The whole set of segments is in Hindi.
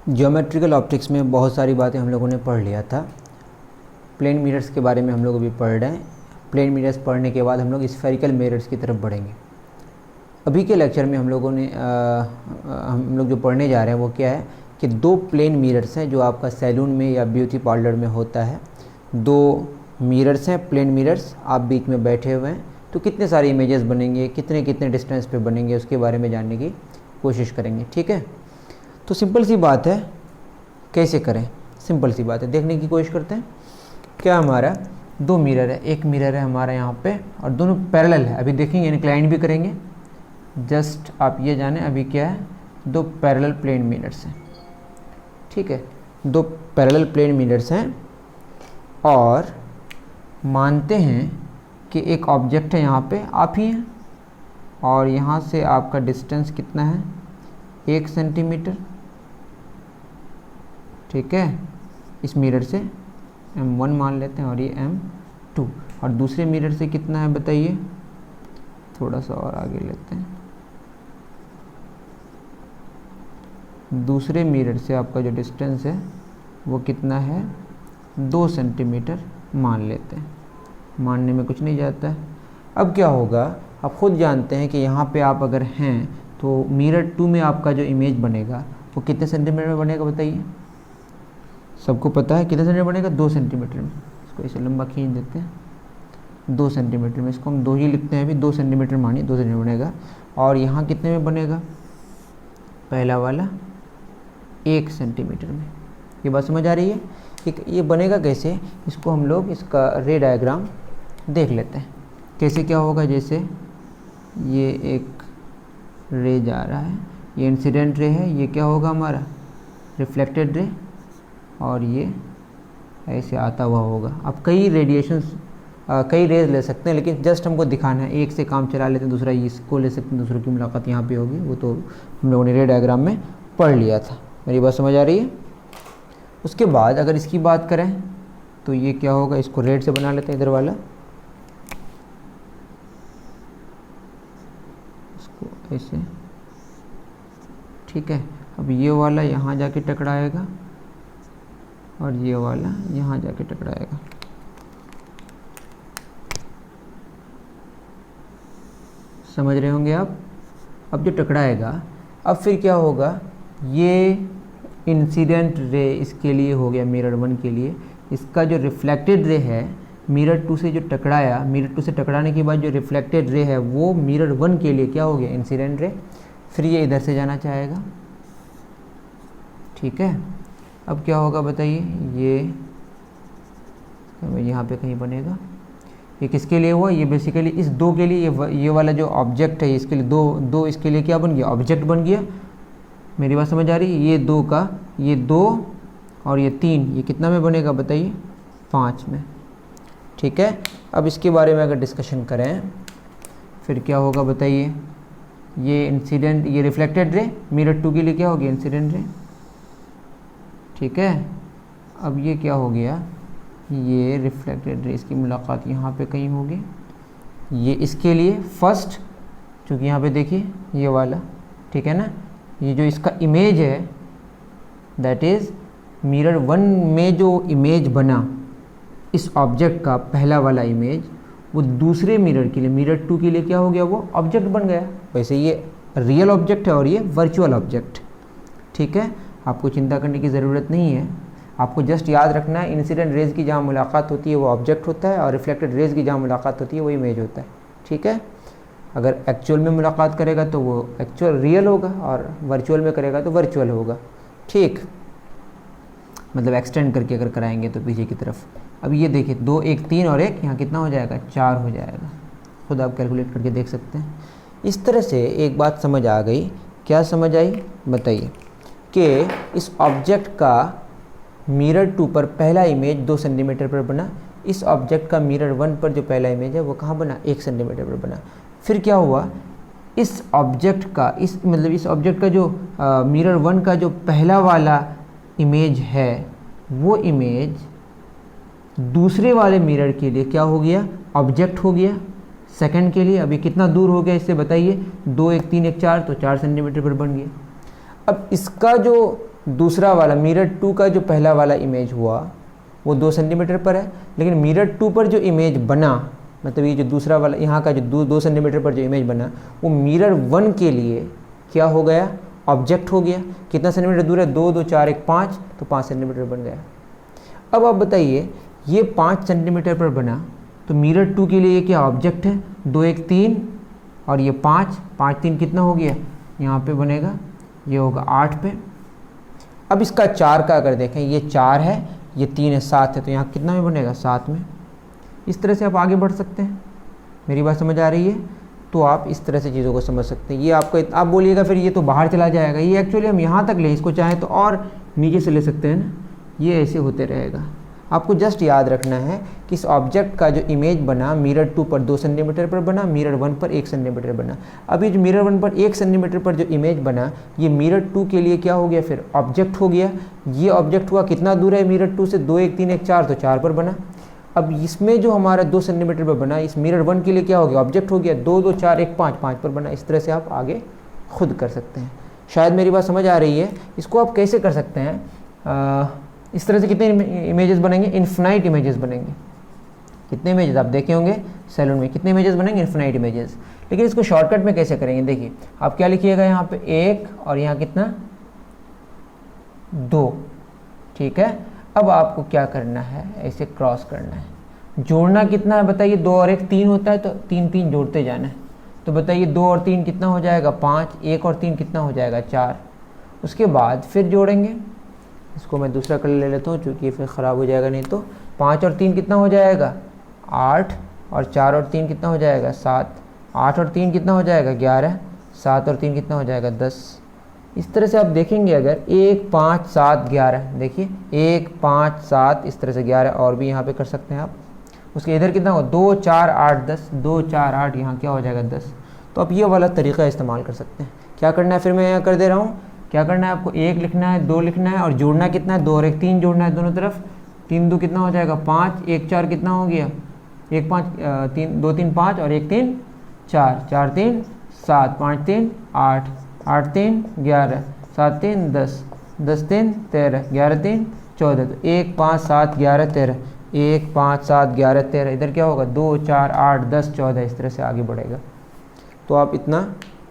ज्योमेट्रिकल ऑप्टिक्स में बहुत सारी बातें हम लोगों ने पढ़ लिया था। प्लेन मिरर्स के बारे में हम लोग अभी पढ़ रहे हैं। प्लेन मिरर्स पढ़ने के बाद हम लोग स्फेरिकल मिरर्स की तरफ बढ़ेंगे। अभी के लेक्चर में हम लोग जो पढ़ने जा रहे हैं वो क्या है कि दो प्लेन मिरर्स हैं जो आपका सैलून में या ब्यूटी पार्लर में होता है। दो मिरर्स हैं, प्लेन मिरर्स, आप बीच में बैठे हुए हैं, तो कितने सारे इमेजेस बनेंगे, कितने कितने डिस्टेंस पे बनेंगे, उसके बारे में जानने की कोशिश करेंगे। ठीक है, तो सिंपल सी बात है, कैसे करें, सिंपल सी बात है, देखने की कोशिश करते हैं। क्या हमारा दो मिरर है, एक मिरर है हमारा यहाँ पे और दोनों पैरेलल है। अभी देखेंगे, इंक्लाइन भी करेंगे। जस्ट आप ये जाने अभी क्या है, दो पैरेलल प्लेन मिरर्स हैं। ठीक है, दो पैरेलल प्लेन मिरर्स हैं और मानते हैं कि एक ऑब्जेक्ट है यहाँ पे, आप ही हैं, और यहाँ से आपका डिस्टेंस कितना है, 1 सेंटीमीटर। ठीक है, इस मिरर से M1 मान लेते हैं और ये M2, और दूसरे मिरर से कितना है बताइए, थोड़ा सा और आगे लेते हैं। दूसरे मिरर से आपका जो डिस्टेंस है वो कितना है, 2 सेंटीमीटर मान लेते हैं। मानने में कुछ नहीं जाता है। अब क्या होगा, आप खुद जानते हैं कि यहाँ पे आप अगर हैं तो मिरर 2 में आपका जो इमेज बनेगा वो कितने सेंटीमीटर में बनेगा बताइए, सबको पता है कितने सेंटीमीटर बनेगा, 2 सेंटीमीटर में। इसको इसे लंबा खींच देते हैं, 2 सेंटीमीटर में, इसको हम 2 ही लिखते हैं अभी, 2 सेंटीमीटर मानिए, 2 सेंटीमीटर बनेगा। और यहाँ कितने में बनेगा, पहला वाला 1 सेंटीमीटर में। ये बात समझ आ रही है कि ये बनेगा कैसे, इसको हम लोग इसका रे डायग्राम देख लेते हैं कैसे क्या होगा। जैसे ये एक रे जा रहा है, ये इंसिडेंट रे है, ये क्या होगा हमारा रिफ्लेक्टेड रे, और ये ऐसे आता हुआ होगा। अब कई रेडिएशंस कई रेज ले सकते हैं, लेकिन जस्ट हमको दिखाना है, एक से काम चला लेते हैं, दूसरा इसको ले सकते हैं, दूसरों की मुलाकात यहाँ पे होगी, वो तो हम लोगों ने रे डायग्राम में पढ़ लिया था। मेरी बात समझ आ रही है। उसके बाद अगर इसकी बात करें तो ये क्या होगा, इसको रेड से बना लेते हैं, इधर वाला इसको ऐसे। ठीक है, अब ये वाला यहाँ जाके टकराएगा और ये वाला यहाँ जाके टकराएगा। समझ रहे होंगे आप। अब जो टकराएगा, अब फिर क्या होगा, ये इंसिडेंट रे इसके लिए हो गया, मिरर 1 के लिए। इसका जो रिफ्लेक्टेड रे है मिरर 2 से जो टकराया, मिरर 2 से टकराने के बाद जो रिफ्लेक्टेड रे है वो मिरर 1 के लिए क्या हो गया, इंसिडेंट रे। फिर ये इधर से जाना चाहेगा। ठीक है, अब क्या होगा बताइए, ये यहाँ पे कहीं बनेगा। ये किसके लिए हुआ, ये बेसिकली इस 2 के लिए, ये वाला जो ऑब्जेक्ट है इसके लिए दो इसके लिए क्या बन गया, ऑब्जेक्ट बन गया। मेरी बात समझ आ रही है। ये 2 का, ये 2 और ये 3, ये कितना में बनेगा बताइए, 5 में। ठीक है, अब इसके बारे में अगर डिस्कशन करें फिर क्या होगा बताइए, ये इंसिडेंट, ये रिफ्लेक्टेड रे मिरर 2 के लिए क्या हो गया, इंसिडेंट रे। ठीक है, अब ये क्या हो गया, ये रिफ्लेक्टेड रे, इसकी मुलाकात यहाँ पे कहीं होगी। ये इसके लिए फर्स्ट, क्योंकि यहाँ पे देखिए ये वाला, ठीक है ना, ये जो इसका इमेज है दैट इज़ मिरर 1 में जो इमेज बना इस ऑब्जेक्ट का, पहला वाला इमेज, वो दूसरे मिरर के लिए, मिरर 2 के लिए क्या हो गया, वो ऑब्जेक्ट बन गया। वैसे ये रियल ऑब्जेक्ट है और ये वर्चुअल ऑब्जेक्ट। ठीक है, आपको चिंता करने की ज़रूरत नहीं है। आपको जस्ट याद रखना है, इंसिडेंट रेज की जहाँ मुलाकात होती है वो ऑब्जेक्ट होता है, और रिफ्लेक्टेड रेज की जहाँ मुलाकात होती है वो इमेज होता है। ठीक है, अगर एक्चुअल में मुलाकात करेगा तो वो एक्चुअल रियल होगा, और वर्चुअल में करेगा तो वर्चुअल होगा। ठीक, मतलब एक्सटेंड करके अगर कराएंगे तो पीछे की तरफ। अब ये देखिए, 2 1 3 और 1 यहाँ कितना हो जाएगा, 4 हो जाएगा। खुद आप कैलकुलेट करके देख सकते हैं। इस तरह से एक बात समझ आ गई। क्या समझ आई बताइए, कि इस ऑब्जेक्ट का मिरर 2 पर पहला इमेज 2 सेंटीमीटर पर बना, इस ऑब्जेक्ट का मिरर 1 पर जो पहला इमेज है वो कहाँ बना, 1 सेंटीमीटर पर बना। फिर क्या हुआ, इस ऑब्जेक्ट का, इस ऑब्जेक्ट का जो मिरर 1 का जो पहला वाला इमेज है वो इमेज दूसरे वाले मिरर के लिए क्या हो गया, ऑब्जेक्ट हो गया। सेकंड के लिए अभी कितना दूर हो गया इससे बताइए, 2 1 3 1 4, तो 4 सेंटीमीटर पर बन गया। अब इसका जो दूसरा वाला मिरर 2 का जो पहला वाला इमेज हुआ वो 2 सेंटीमीटर पर है, लेकिन मिरर 2 पर जो इमेज बना, मतलब ये जो दूसरा वाला यहाँ का जो 2 सेंटीमीटर पर जो इमेज बना वो मिरर 1 के लिए क्या हो गया, ऑब्जेक्ट हो गया। कितना सेंटीमीटर दूर है, 2 2 4 1 5, तो 5 सेंटीमीटर बन गया। अब आप बताइए ये 5 सेंटीमीटर पर बना तो मिरर 2 के लिए ये क्या ऑब्जेक्ट है, 2 1 3 और ये 5 5 3 कितना हो गया, यहाँ पे बनेगा ये होगा 8 पे। अब इसका 4 का अगर देखें, ये 4 है, ये 3 है, 7 है, तो यहाँ कितना में बनेगा, 7 में। इस तरह से आप आगे बढ़ सकते हैं। मेरी बात समझ आ रही है? तो आप इस तरह से चीज़ों को समझ सकते हैं। ये आपको, आप बोलिएगा फिर ये तो बाहर चला जाएगा, ये एक्चुअली हम यहाँ तक लें, इसको चाहें तो और नीचे से ले सकते हैं ना, ये ऐसे होते रहेगा। आपको जस्ट याद रखना है कि इस ऑब्जेक्ट का जो इमेज बना मिरर 2 पर 2 सेंटीमीटर पर बना, मिरर 1 पर 1 सेंटीमीटर बना। अब ये जो मिरर 1 पर 1 सेंटीमीटर पर जो इमेज बना ये मिरर 2 के लिए क्या हो गया, फिर ऑब्जेक्ट हो गया। ये ऑब्जेक्ट हुआ कितना दूर है मिरर 2 से, 2 1 3 1 4, तो 4 पर बना। अब इसमें जो हमारा 2 सेंटीमीटर पर बना इस मिरर 1 के लिए क्या हो गया, ऑब्जेक्ट हो गया, 2 2 4 1 5 5 पर बना। इस तरह से आप आगे खुद कर सकते हैं। शायद मेरी बात समझ आ रही है। इसको आप कैसे कर सकते हैं, इस तरह से कितने इमेजेस बनेंगे, इन्फिनाइट इमेजेस बनेंगे। कितने इमेजेस आप देखे होंगे सैलून में, कितने इमेजेस बनेंगे, इन्फिनाइट इमेजेस। लेकिन इसको शॉर्टकट में कैसे करेंगे, देखिए आप क्या लिखिएगा, यहाँ पे 1 और यहाँ कितना 2, ठीक है। अब आपको क्या करना है, ऐसे क्रॉस करना है। जोड़ना कितना है बताइए, 2 और 1 3 होता है, तो 3 3 जोड़ते जाना है। तो बताइए 2 और 3 कितना हो जाएगा, 5, 1 और 3 कितना हो जाएगा, 4। उसके बाद फिर जोड़ेंगे, इसको मैं दूसरा कलर ले लेता हूँ क्योंकि फिर ख़राब हो जाएगा नहीं तो। 5 और 3 कितना हो जाएगा, 8, और 4 और 3 कितना हो जाएगा, 7। 8 और 3 कितना हो जाएगा, 11। 7 और 3 कितना हो जाएगा, 10। इस तरह से आप देखेंगे अगर 1 5 7 11, देखिए 1 5 7, इस तरह से 11 और भी यहाँ पे कर सकते हैं आप। उसके इधर कितना होगा, 2 4 8 10, 2 4 8, यहाँ क्या हो जाएगा, 10। तो आप ये वाला तरीका इस्तेमाल कर सकते हैं। क्या करना है, फिर मैं यहाँ कर दे रहा हूँ, क्या करना है आपको, 1 लिखना है, 2 लिखना है, और जोड़ना कितना है, 2 और 1 3 जोड़ना है दोनों तरफ। 3 2 कितना हो जाएगा, 5, 1 4 कितना हो गया, 1 5 3 2 3 5 और 1 3 4, 4 3 7, 5 3 8, 8 3 11, 7 3 10, 10 3 13, 11 3 14। तो 1 5 7 11 13, 1 5 7 11 13, इधर क्या होगा, 2 4 8 10 14, इस तरह से आगे बढ़ेगा। तो आप इतना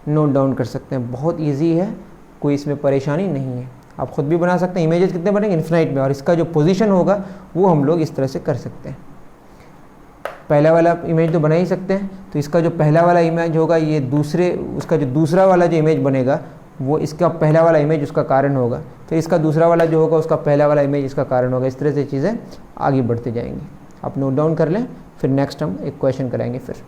नोट डाउन कर सकते हैं, बहुत ईजी है, कोई इसमें परेशानी नहीं है। आप खुद भी बना सकते हैं। इमेजेस कितने बनेंगे, इन्फिनाइट में, और इसका जो पोजीशन होगा वो हम लोग इस तरह से कर सकते हैं। पहला वाला इमेज तो बना ही सकते हैं, तो इसका जो पहला वाला इमेज होगा ये दूसरे, उसका जो दूसरा वाला जो इमेज बनेगा वो इसका पहला वाला इमेज उसका कारण होगा, फिर इसका दूसरा वाला जो होगा उसका पहला वाला इमेज इसका कारण होगा। इस तरह से चीज़ें आगे बढ़ती जाएंगी। आप नोट डाउन कर लें, फिर नेक्स्ट हम एक क्वेश्चन कराएंगे। फिर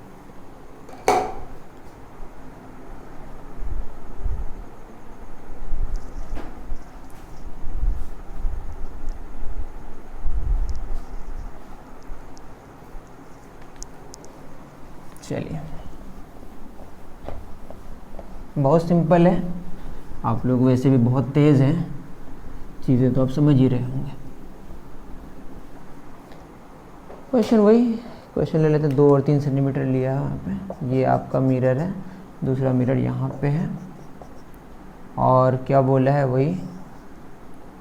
चलिए, बहुत सिंपल है, आप लोग वैसे भी बहुत तेज़ हैं, चीज़ें तो आप समझ ही रहे होंगे। क्वेश्चन वही क्वेश्चन ले लेते हैं। 2 और 3 सेंटीमीटर लिया है यहाँ पे, ये आपका मिरर है, दूसरा मिरर यहाँ पे है, और क्या बोला है वही,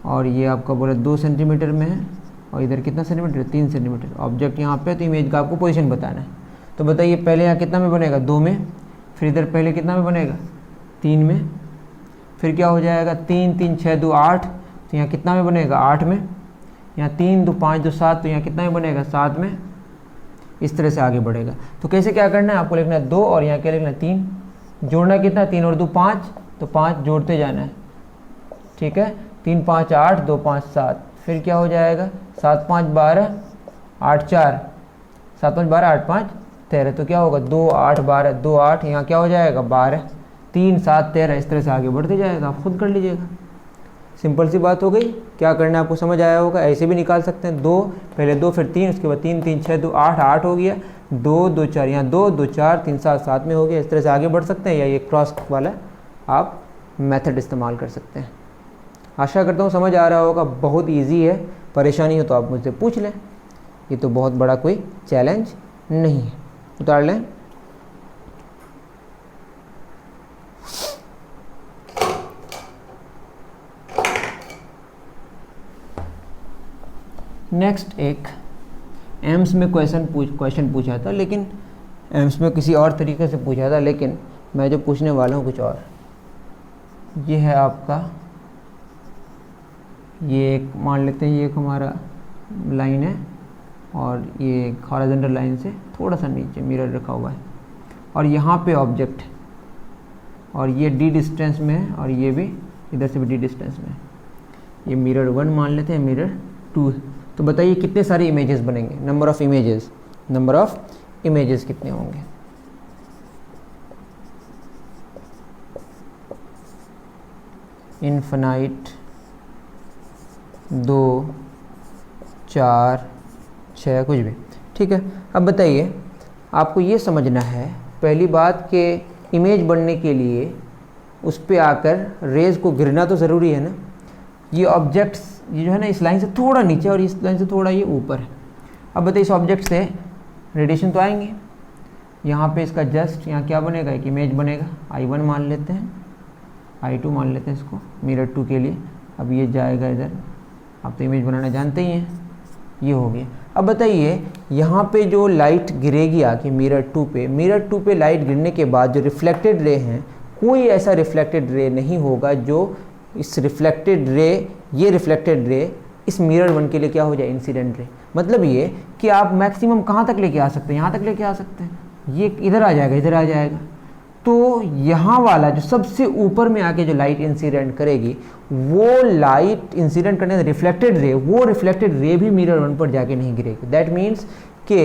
और ये आपका बोला 2 सेंटीमीटर में है, और इधर कितना सेंटीमीटर, 3 सेंटीमीटर। ऑब्जेक्ट यहाँ पे, तो इमेज का आपको पोजीशन बताना है। तो बताइए पहले यहाँ कितना में बनेगा, 2 में, फिर इधर पहले कितना में बनेगा, 3 में, फिर क्या हो जाएगा, 3 3 6 2 8, तो यहाँ कितना में बनेगा, 8 में। यहाँ 3 2 5 2 7, तो यहाँ कितना में बनेगा, 7 में। इस तरह से आगे बढ़ेगा। तो कैसे क्या करना है, आपको लिखना है 2 और यहाँ क्या लिखना है, 3। जोड़ना कितना, 3 और 2 5, तो 5 जोड़ते जाना है, ठीक है। 3 5 8, 2 5 7, फिर क्या हो जाएगा, 7 5 12, 8 4, 7 5 12 8 5 13, तो क्या होगा, 2 8 12, 2 8, यहाँ क्या हो जाएगा, 12, 3 7 13। इस तरह से आगे बढ़ते जाएगा, आप खुद कर लीजिएगा। सिंपल सी बात हो गई। क्या करना है आपको समझ आया होगा। ऐसे भी निकाल सकते हैं, 2 पहले 2 फिर 3, उसके बाद 3 3 6 2 8 8 हो गया, 2 2 4, यहाँ 2 2 4 3 7 7 में हो गया। इस तरह से आगे बढ़ सकते हैं, या ये क्रॉस वाला आप मेथड इस्तेमाल कर सकते हैं। आशा करता हूँ समझ आ रहा होगा। बहुत ईजी है, परेशानी हो तो आप मुझसे पूछ लें, ये तो बहुत बड़ा कोई चैलेंज नहीं है। उतार लें। नेक्स्ट एक एम्स में क्वेश्चन पूछा था, लेकिन एम्स में किसी और तरीके से पूछा था, लेकिन मैं जो पूछने वाला हूँ कुछ और। ये है आपका, ये एक मान लेते हैं, ये एक हमारा लाइन है और ये हॉरिजॉन्टल लाइन से थोड़ा सा नीचे मिरर रखा हुआ है, और यहाँ पे ऑब्जेक्ट, और ये डी डिस्टेंस में है और ये भी इधर से भी डी डिस्टेंस में है। ये मिरर 1 मान लेते हैं, मिरर 2 है। तो बताइए कितने सारे इमेजेस बनेंगे, नंबर ऑफ इमेजेस कितने होंगे। इनफिनाइट, 2, 4, 6, कुछ भी, ठीक है। अब बताइए, आपको ये समझना है पहली बात कि इमेज बनने के लिए उस पे आकर रेज को गिरना तो ज़रूरी है ना। ये ऑब्जेक्ट्स, ये जो है ना, इस लाइन से थोड़ा नीचे और इस लाइन से थोड़ा ये ऊपर है। अब बताइए, इस ऑब्जेक्ट से रेडिएशन तो आएंगे, यहाँ पे इसका जस्ट यहाँ क्या बनेगा, एक इमेज बनेगा। I1 मान लेते हैं, I2 मान लेते हैं इसको मिरर 2 के लिए। अब ये जाएगा इधर, आप तो इमेज बनाना जानते ही हैं, ये हो गया। अब बताइए, यहाँ पे जो लाइट गिरेगी आके मिरर 2 पे लाइट गिरने के बाद जो रिफ्लेक्टेड रे हैं, कोई ऐसा रिफ्लेक्टेड रे नहीं होगा जो इस रिफ्लेक्टेड रे, ये रिफ्लेक्टेड रे इस मिरर 1 के लिए क्या हो जाए, इंसिडेंट रे। मतलब ये कि आप मैक्सिमम कहाँ तक लेके आ सकते हैं, यहाँ तक लेके आ सकते हैं। ये इधर आ जाएगा, इधर आ जाएगा। तो यहाँ वाला जो सबसे ऊपर में आके जो लाइट इंसिडेंट करेगी, वो लाइट इंसिडेंट करने से रिफ्लेक्टेड रे, वो रिफ्लेक्टेड रे भी मिरर 1 पर जाके नहीं गिरेगी। दैट मीन्स कि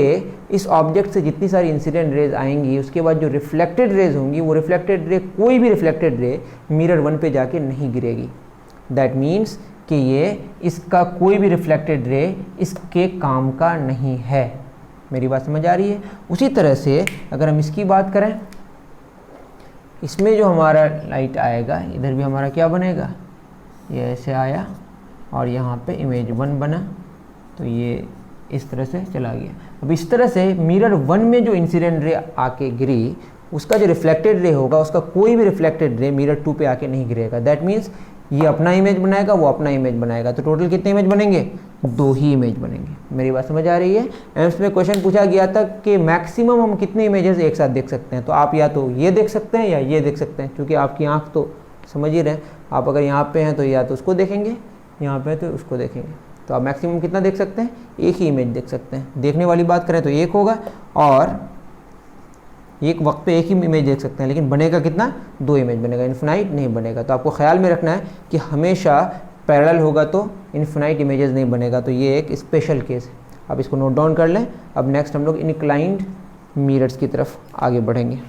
इस ऑब्जेक्ट से जितनी सारी इंसिडेंट रेज आएंगी, उसके बाद जो रिफ्लेक्टेड रेज होंगी, वो रिफ्लेक्टेड रे, कोई भी रिफ्लेक्टेड रे मिरर 1 पे जाके नहीं गिरेगी। दैट मीन्स कि ये इसका कोई भी रिफ्लेक्टेड रे इसके काम का नहीं है। मेरी बात समझ आ रही है। उसी तरह से अगर हम इसकी बात करें, इसमें जो हमारा लाइट आएगा, इधर भी हमारा क्या बनेगा, ये ऐसे आया और यहाँ पे इमेज 1 बना, तो ये इस तरह से चला गया। अब इस तरह से मिरर 1 में जो इंसिडेंट रे आके गिरी, उसका जो रिफ्लेक्टेड रे होगा, उसका कोई भी रिफ्लेक्टेड रे मिरर 2 पे आके नहीं गिरेगा। दैट मीन्स ये अपना इमेज बनाएगा, वो अपना इमेज बनाएगा, तो टोटल कितने इमेज बनेंगे, 2 ही इमेज बनेंगे। मेरी बात समझ आ रही है। एम्स में क्वेश्चन पूछा गया था कि मैक्सिमम हम कितने इमेजेस एक साथ देख सकते हैं। तो आप या तो ये देख सकते हैं या ये देख सकते हैं, क्योंकि आपकी आंख तो समझ ही रहे, आप अगर यहाँ पे हैं तो या तो उसको देखेंगे, यहाँ पे तो उसको देखेंगे। तो आप मैक्सिमम कितना देख सकते हैं, एक ही इमेज देख सकते हैं। देखने वाली बात करें तो एक होगा, और एक वक्त पे एक ही इमेज देख सकते हैं, लेकिन बनेगा कितना, 2 इमेज बनेगा, इन्फिनाइट नहीं बनेगा। तो आपको ख्याल में रखना है कि हमेशा पैरेलल होगा तो इन्फिनाइट इमेजेस नहीं बनेगा। तो ये एक स्पेशल केस है, आप इसको नोट डाउन कर लें। अब नेक्स्ट हम लोग इनक्लाइंड मिरर्स की तरफ आगे बढ़ेंगे।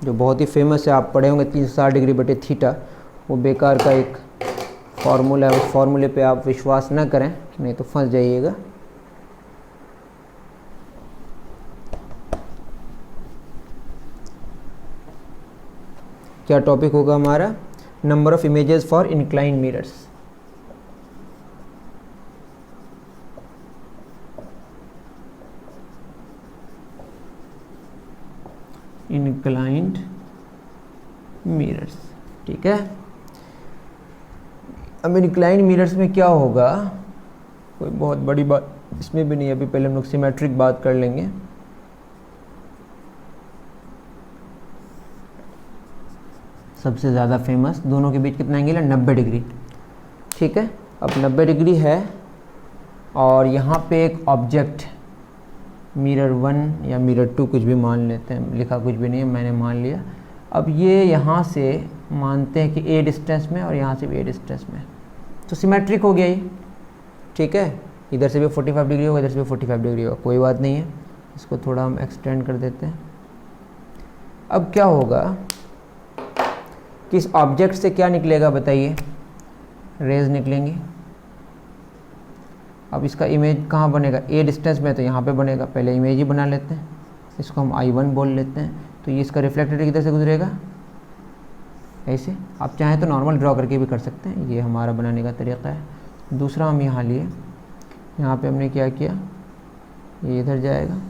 जो बहुत ही फेमस है, आप पढ़े होंगे 360 डिग्री बटे थीटा, वो बेकार का एक फार्मूला है। उस फार्मूले पे आप विश्वास ना करें, नहीं तो फंस जाइएगा। क्या टॉपिक होगा हमारा, number of images for inclined mirrors. Inclined mirrors, ठीक है। अब इंक्लाइंड मिरर्स में क्या होगा, कोई बहुत बड़ी बात इसमें भी नहीं है। अभी पहले हम लोग सिमेट्रिक बात कर लेंगे। सबसे ज़्यादा फेमस, दोनों के बीच कितना एंगल है, 90 डिग्री, ठीक है। अब 90 डिग्री है और यहाँ पे एक ऑब्जेक्ट मिरर 1 या मिरर 2 कुछ भी मान लेते हैं, लिखा कुछ भी नहीं है, मैंने मान लिया। अब ये यहाँ से मानते हैं कि a डिस्टेंस में और यहाँ से भी a डिस्टेंस में, तो सिमेट्रिक हो गया ये, ठीक है। इधर से भी 45 डिग्री होगा, इधर से भी 45 डिग्री होगा, कोई बात नहीं है। इसको थोड़ा हम एक्सटेंड कर देते हैं। अब क्या होगा कि इस ऑब्जेक्ट से क्या निकलेगा बताइए, रेज निकलेंगी। अब इसका इमेज कहाँ बनेगा, a डिस्टेंस में, तो यहाँ पे बनेगा। पहले इमेज ही बना लेते हैं, इसको हम I1 बोल लेते हैं। तो ये इसका रिफ्लेक्टेड किधर से गुजरेगा, ऐसे। आप चाहें तो नॉर्मल ड्रॉ करके भी कर सकते हैं, ये हमारा बनाने का तरीका है। दूसरा हम यहाँ लिए, यहाँ पे हमने क्या किया, ये इधर जाएगा,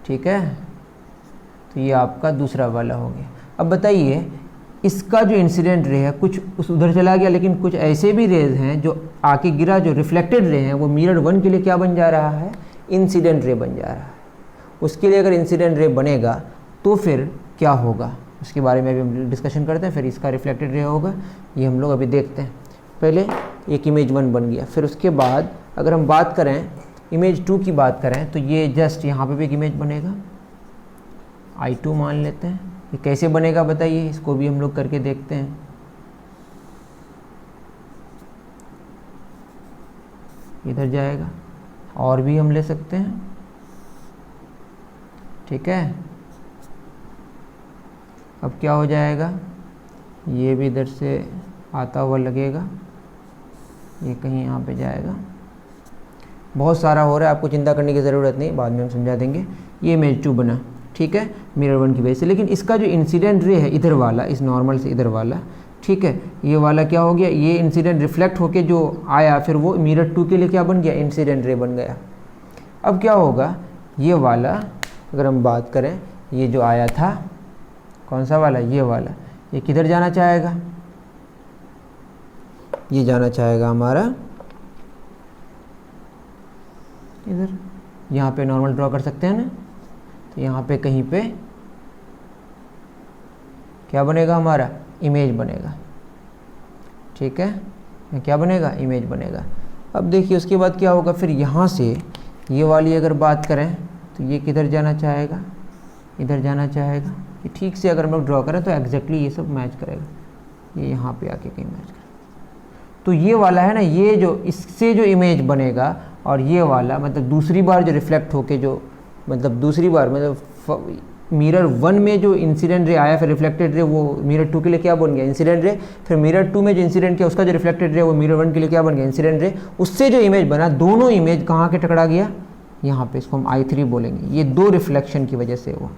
ठीक है। तो ये आपका दूसरा वाला हो गया। अब बताइए इसका जो इंसिडेंट रे है कुछ उस उधर चला गया, लेकिन कुछ ऐसे भी रेज हैं जो आके गिरा, जो रिफ्लेक्टेड रे हैं, वो मिरर 1 के लिए क्या बन जा रहा है, इंसिडेंट रे बन जा रहा है। उसके लिए अगर इंसिडेंट रे बनेगा तो फिर क्या होगा उसके बारे में अभी हम डिस्कशन करते हैं। फिर इसका रिफ्लेक्टेड रे होगा, ये हम लोग अभी देखते हैं। पहले एक इमेज 1 बन गया, फिर उसके बाद अगर हम बात करें इमेज 2 की बात करें तो ये जस्ट यहाँ पे भी एक इमेज बनेगा, I2 मान लेते हैं। ये कैसे बनेगा बताइए, इसको भी हम लोग करके देखते हैं। इधर जाएगा, और भी हम ले सकते हैं, ठीक है। अब क्या हो जाएगा, ये भी इधर से आता हुआ लगेगा, ये कहीं यहाँ पे जाएगा। बहुत सारा हो रहा है, आपको चिंता करने की ज़रूरत नहीं, बाद में हम समझा देंगे। ये इमेज 2 बना, ठीक है, मिरर 1 की वजह से। लेकिन इसका जो इंसिडेंट रे है इधर वाला, इस नॉर्मल से इधर वाला, ठीक है, ये वाला क्या हो गया, ये इंसिडेंट रिफ्लेक्ट होके जो आया फिर वो मिरर 2 के लिए क्या बन गया, इंसिडेंट रे बन गया। अब क्या होगा, ये वाला अगर हम बात करें, ये जो आया था कौन सा वाला, ये वाला, ये किधर जाना चाहेगा, ये जाना चाहेगा हमारा इधर, यहाँ पे नॉर्मल ड्रॉ कर सकते हैं ना, तो यहाँ पे कहीं पे क्या बनेगा, हमारा इमेज बनेगा, ठीक है, क्या बनेगा, इमेज बनेगा। अब देखिए उसके बाद क्या होगा, फिर यहाँ से ये वाली अगर बात करें तो ये किधर जाना चाहेगा, इधर जाना चाहेगा। कि ठीक से अगर हम लोग ड्रॉ करें तो एग्जैक्टली ये सब मैच करेगा, ये यहाँ पे आके कहीं मैच करेगा। तो ये वाला है ना, ये जो इससे जो इमेज बनेगा और ये वाला मतलब दूसरी बार जो रिफ्लेक्ट होके जो मतलब दूसरी बार मतलब मिरर 1 में जो इंसिडेंट रे आया फिर रिफ्लेक्टेड रे, वो मिरर 2 के लिए क्या बन गया, इंसिडेंट रे। फिर मिरर 2 में जो इंसिडेंट किया उसका जो रिफ्लेक्टेड रे वो मिरर 1 के लिए क्या बन गया, इंसिडेंट रे। उससे जो इमेज बना, दोनों इमेज कहाँ के टकरा गया, यहाँ पे, इसको हम I3 बोलेंगे। ये दो रिफ्लेक्शन की वजह से हुआ,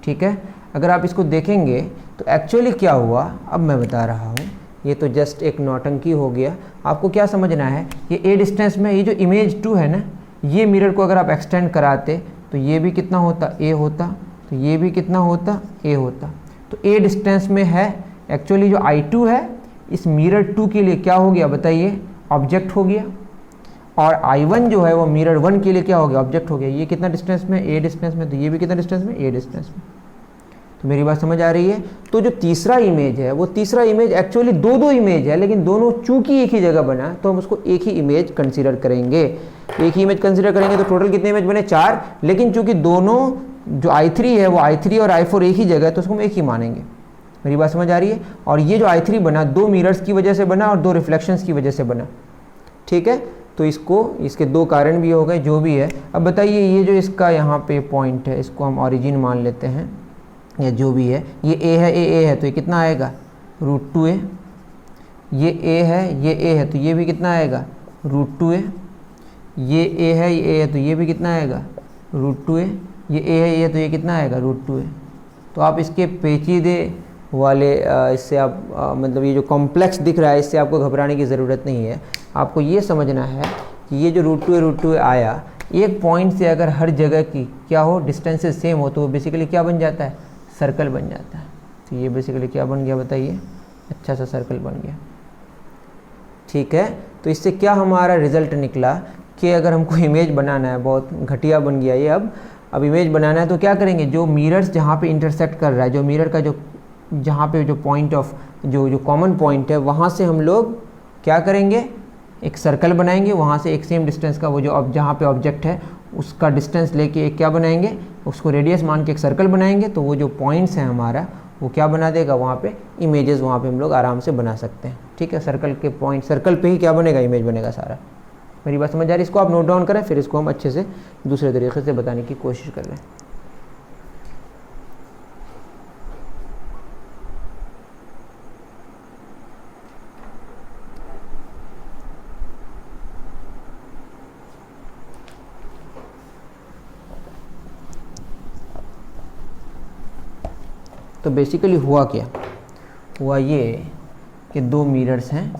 ठीक है। अगर आप इसको देखेंगे तो एक्चुअली क्या हुआ, अब मैं बता रहा हूँ। ये तो जस्ट एक नौटंकी हो गया। आपको क्या समझना है, ये ए डिस्टेंस में ये जो इमेज 2 है ना, ये मिरर को अगर आप एक्सटेंड कराते तो ये भी कितना होता, ए होता, तो ये भी कितना होता, ए होता। तो ए डिस्टेंस में है, एक्चुअली जो I2 है इस मिरर 2 के लिए क्या हो गया बताइए, ऑब्जेक्ट हो गया। और I1 जो है वो मिरर 1 के लिए क्या हो गया, ऑब्जेक्ट हो गया। ये कितना डिस्टेंस में, ए डिस्टेंस में, तो ये भी कितना डिस्टेंस में, ए डिस्टेंस में। तो मेरी बात समझ आ रही है। तो जो तीसरा इमेज है वो तीसरा इमेज एक्चुअली दो इमेज है, लेकिन दोनों चूंकि एक ही जगह बना तो हम उसको एक ही इमेज कंसीडर करेंगे। एक ही इमेज कंसीडर करेंगे तो टोटल कितने इमेज बने, 4। लेकिन चूंकि दोनों जो I3 है वो I3 और I4 एक ही जगह है तो उसको हम एक ही मानेंगे। मेरी बात समझ आ रही है। और ये जो I3 बना 2 मिरर्स की वजह से बना और 2 रिफ्लेक्शंस की वजह से बना, ठीक है। तो इसको, इसके 2 कारण भी हो गए, जो भी है। अब बताइए ये जो इसका यहाँ पे पॉइंट है इसको हम ओरिजिन मान लेते हैं, या जो भी है, ये ए है, ए है, तो ये कितना आएगा, √2a। ये ए है, ये ए है, तो ये भी कितना आएगा, √2a। ये ए है, ये ए है, तो ये भी कितना आएगा, √2a। ये ए है, ये है, तो ये कितना आएगा, √2a। तो आप इसके पेचीदे वाले इससे आप मतलब ये जो कॉम्प्लेक्स दिख रहा है इससे आपको घबराने की ज़रूरत नहीं है। आपको ये समझना है कि ये जो √2a आया, एक पॉइंट से अगर हर जगह की क्या हो, डिस्टेंसेस सेम हो, तो वो बेसिकली क्या बन जाता है, सर्कल बन जाता है। तो ये बेसिकली क्या बन गया बताइए, अच्छा सा सर्कल बन गया, ठीक है। तो इससे क्या हमारा रिजल्ट निकला कि अगर हमको इमेज बनाना है, बहुत घटिया बन गया ये। अब इमेज बनाना है तो क्या करेंगे, जो मिरर्स जहाँ पे इंटरसेक्ट कर रहा है, जो मिरर का जो जहाँ पे जो पॉइंट ऑफ जो कॉमन पॉइंट है, वहाँ से हम लोग क्या करेंगे, एक सर्कल बनाएंगे। वहाँ से एक सेम डिस्टेंस का वो जो जहाँ पे ऑब्जेक्ट है उसका डिस्टेंस लेके एक क्या बनाएंगे, उसको रेडियस मान के एक सर्कल बनाएंगे। तो वो जो पॉइंट्स हैं हमारा वो क्या बना देगा, वहाँ पे इमेजेस वहाँ पे हम लोग आराम से बना सकते हैं, ठीक है। सर्कल के पॉइंट, सर्कल पे ही क्या बनेगा, इमेज बनेगा सारा। मेरी बात समझ आ रही है। इसको आप नोट डाउन करें, फिर इसको हम अच्छे से दूसरे तरीके से बताने की कोशिश कर रहे हैं। तो बेसिकली हुआ क्या, हुआ ये कि 2 मिरर्स हैं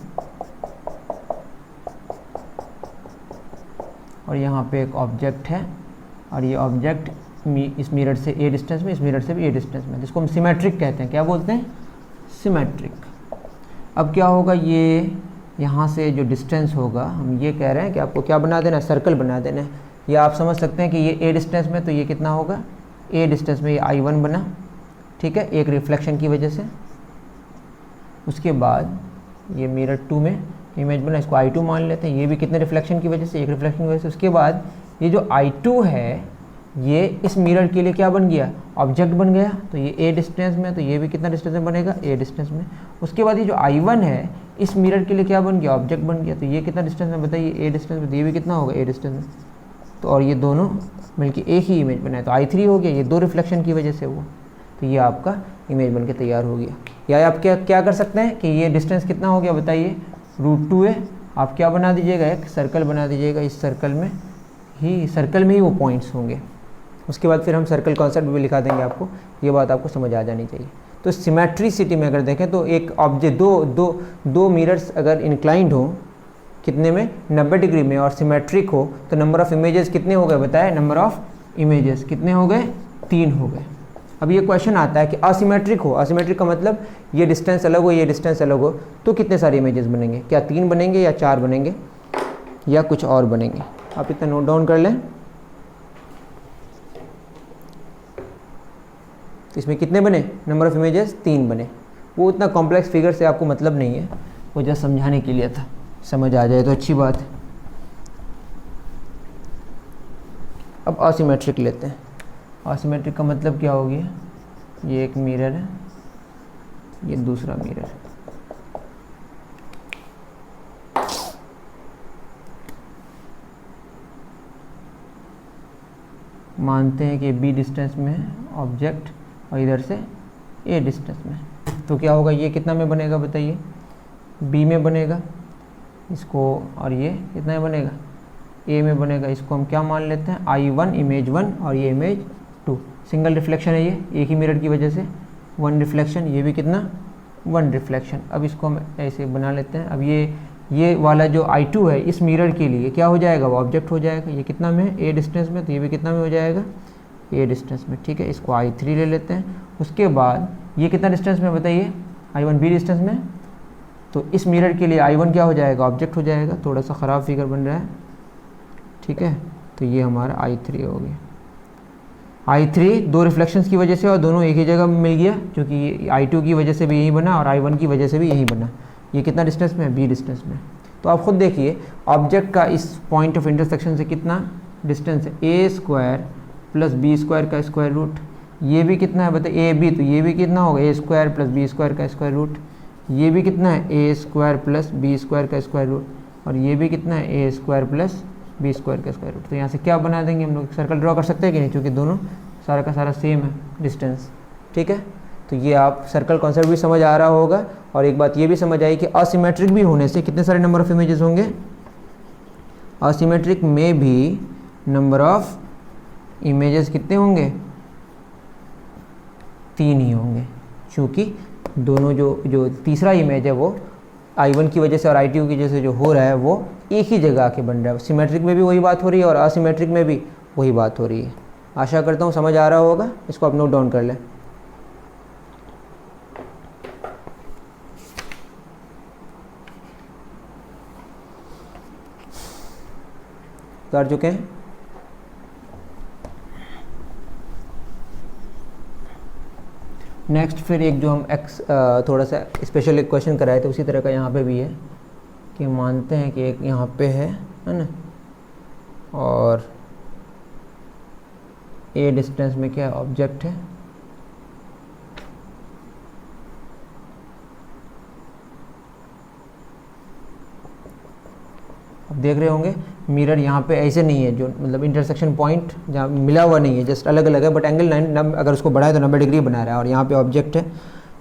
और यहाँ पे एक ऑब्जेक्ट है और ये ऑब्जेक्ट इस मिरर से ए डिस्टेंस में, इस मिरर से भी ए डिस्टेंस में, जिसको हम सिमेट्रिक कहते हैं। क्या बोलते हैं? सिमेट्रिक। अब क्या होगा, ये यहाँ से जो डिस्टेंस होगा, हम ये कह रहे हैं कि आपको क्या बना देना है, सर्कल बना देना है। या आप समझ सकते हैं कि ये ए डिस्टेंस में, तो ये कितना होगा, ए डिस्टेंस में ये I1 बना, ठीक है, एक रिफ्लेक्शन की वजह से। उसके बाद ये मिरर 2 में इमेज बना, इसको I2 मान लेते हैं, ये भी कितने रिफ्लेक्शन की वजह से, एक रिफ्लेक्शन की वजह से। उसके बाद ये जो I2 है ये इस मिरर के लिए क्या बन गया, ऑब्जेक्ट बन गया। तो ये ए डिस्टेंस में, तो ये भी कितना डिस्टेंस में बनेगा, ए डिस्टेंस में। उसके बाद ये जो I1 है इस मिरर के लिए क्या बन गया, ऑब्जेक्ट बन गया। तो ये कितना डिस्टेंस में बताइए, ए डिस्टेंस में, तो ये भी कितना होगा, ए डिस्टेंस में। तो और ये दोनों मिलकर एक ही इमेज बनाए, तो I3 हो गया, ये 2 रिफ्लेक्शन की वजह से हुआ। तो ये आपका इमेज बन के तैयार हो गया। या आप क्या कर सकते हैं कि ये डिस्टेंस कितना हो गया बताइए, √2 है। आप क्या बना दीजिएगा, एक सर्कल बना दीजिएगा, इस सर्कल में ही वो पॉइंट्स होंगे। उसके बाद फिर हम सर्कल कॉन्सेप्ट भी लिखा देंगे आपको, ये बात आपको समझ आ जानी चाहिए। तो सिमेट्रिसिटी में अगर देखें तो एक ऑब्जेक्ट दो मिरर्स अगर इंक्लाइंड हो कितने में, 90 डिग्री में, और सिमेट्रिक हो तो नंबर ऑफ़ इमेजेस कितने हो गए बताए, नंबर ऑफ़ इमेजेस कितने हो गए, 3 हो गए। अब ये क्वेश्चन आता है कि असिमेट्रिक हो, असिमेट्रिक का मतलब ये डिस्टेंस अलग हो, ये डिस्टेंस अलग हो, तो कितने सारे इमेजेस बनेंगे, क्या 3 बनेंगे या 4 बनेंगे या कुछ और बनेंगे। आप इतना नोट डाउन कर लें। इसमें कितने बने, नंबर ऑफ़ इमेजेस 3 बने। वो उतना कॉम्प्लेक्स फिगर से आपको मतलब नहीं है, वो जस्ट समझाने के लिए था, समझ आ जाए तो अच्छी बात है। अब असिमेट्रिक लेते हैं। असिमेट्रिक का मतलब क्या हो गया, ये एक मिरर है, ये दूसरा मिरर है। मानते हैं कि बी डिस्टेंस में है ऑब्जेक्ट और इधर से ए डिस्टेंस में, तो क्या होगा, ये कितना में बनेगा बताइए, बी में बनेगा इसको, और ये कितना में बनेगा, ए में बनेगा। इसको हम क्या मान लेते हैं, I1 इमेज 1 और ये इमेज 2। सिंगल रिफ्लेक्शन है ये, एक ही मिरर की वजह से 1 रिफ्लेक्शन, ये भी कितना 1 रिफ्लेक्शन। अब इसको हम ऐसे बना लेते हैं। अब ये वाला जो I2 है इस मिरर के लिए क्या हो जाएगा, वो ऑब्जेक्ट हो जाएगा। ये कितना में है, ए डिस्टेंस में, तो ये भी कितना में हो जाएगा, ए डिस्टेंस में, ठीक है। इसको I3 ले लेते हैं। उसके बाद ये कितना डिस्टेंस में बताइए, I1 बी डिस्टेंस में, तो इस मिरर के लिए I1 क्या हो जाएगा, ऑब्जेक्ट हो जाएगा। थोड़ा सा ख़राब फिगर बन रहा है, ठीक है। तो ये हमारा I3 हो गया। I3 2 रिफ्लेक्शंस की वजह से और दोनों एक ही जगह में मिल गया, क्योंकि I2 की वजह से भी यही बना और I1 की वजह से भी यही बना। ये कितना डिस्टेंस में है, बी डिस्टेंस में। तो आप खुद देखिए ऑब्जेक्ट का इस पॉइंट ऑफ इंटरसेक्शन से कितना डिस्टेंस है, a² + b² का स्क्वायर रूट। ये भी कितना है बताइए, ए बी, तो ये भी कितना होगा, a² + b² का स्क्वायर रूट। ये भी कितना है, a² + b² का स्क्वायर रूट। और ये भी कितना है, a² + b² का स्क्वायर रूट। तो यहाँ से क्या बना देंगे हम लोग, सर्कल ड्रॉ कर सकते हैं कि नहीं, क्योंकि दोनों सारा का सारा सेम है डिस्टेंस, ठीक है। तो ये आप सर्कल कॉन्सेप्ट भी समझ आ रहा होगा। और एक बात ये भी समझ आई कि असिमेट्रिक भी होने से कितने सारे नंबर ऑफ़ इमेजेस होंगे, असिमेट्रिक में भी नंबर ऑफ़ इमेजेस कितने होंगे, 3 ही होंगे, क्योंकि दोनों जो तीसरा इमेज है वो I1 की वजह से और I2 की वजह से जो हो रहा है वो एक ही जगह आके बन रहा है। सिमेट्रिक में भी वही बात हो रही है और असिमेट्रिक में भी वही बात हो रही है। आशा करता हूँ समझ आ रहा होगा। इसको आप नोट डाउन कर लें। कर चुके हैं। नेक्स्ट फिर एक जो हम थोड़ा सा स्पेशल एक क्वेश्चन कराए थे उसी तरह का यहाँ पे भी है कि मानते हैं कि एक यहाँ पे है ना, और ए डिस्टेंस में क्या ऑब्जेक्ट है, अब देख रहे होंगे मिरर यहाँ पे ऐसे नहीं है, जो मतलब इंटरसेक्शन पॉइंट जहाँ मिला हुआ नहीं है, जस्ट अलग अलग है, बट एंगल 9 अगर उसको बढ़ाए तो 90 डिग्री बना रहा है और यहाँ पे ऑब्जेक्ट है।